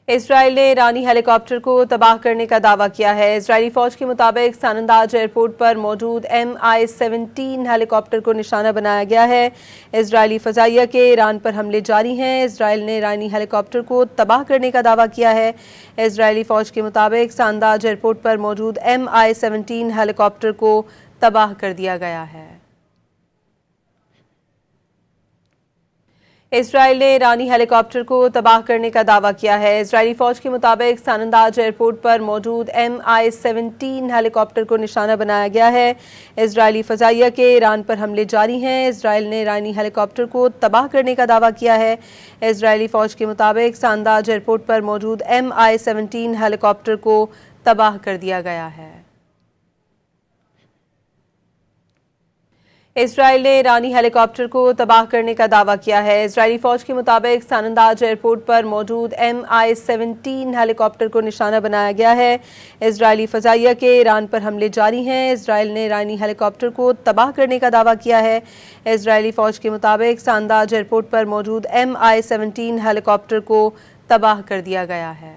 اسرائیل نے ایرانی ہیلی کاپٹر کو تباہ کرنے کا دعویٰ کیا ہے۔ اسرائیلی فوج کے مطابق ساننداج ایئرپورٹ پر موجود MI-17 ہیلی کاپٹر کو نشانہ بنایا گیا ہے۔ اسرائیلی فضائیہ کے ایران پر حملے جاری ہیں۔ اسرائیل نے ایرانی ہیلی کاپٹر کو تباہ کرنے کا دعویٰ کیا ہے۔ اسرائیلی فوج کے مطابق ساننداج ایئرپورٹ پر موجود MI-17 ہیلی کاپٹر کو تباہ کر دیا گیا ہے۔ اسرائیل نے ایرانی ہیلی کاپٹر کو تباہ کرنے کا دعویٰ کیا ہے۔ اسرائیلی فوج کے مطابق ساننداج ایئرپورٹ پر موجود MI-17 ہیلی کاپٹر کو نشانہ بنایا گیا ہے۔ اسرائیلی فضائیہ کے ایران پر حملے جاری ہیں۔ اسرائیل نے ایرانی ہیلی کاپٹر کو تباہ کرنے کا دعویٰ کیا ہے۔ اسرائیلی فوج کے مطابق ساننداج ایئرپورٹ پر موجود MI-17 ہیلی کاپٹر کو تباہ کر دیا گیا ہے۔ اسرائیل نے ایرانی ہیلی کاپٹر کو تباہ کرنے کا دعویٰ کیا ہے۔ اسرائیلی فوج کے مطابق ساننداج ایئرپورٹ پر موجود MI-17 ہیلی کاپٹر کو نشانہ بنایا گیا ہے۔ اسرائیلی فضائیہ کے ایران پر حملے جاری ہیں۔ اسرائیل نے ایرانی ہیلی کاپٹر کو تباہ کرنے کا دعویٰ کیا ہے۔ اسرائیلی فوج کے مطابق ساننداج ایئرپورٹ پر موجود MI-17 ہیلی کاپٹر کو تباہ کر دیا گیا ہے۔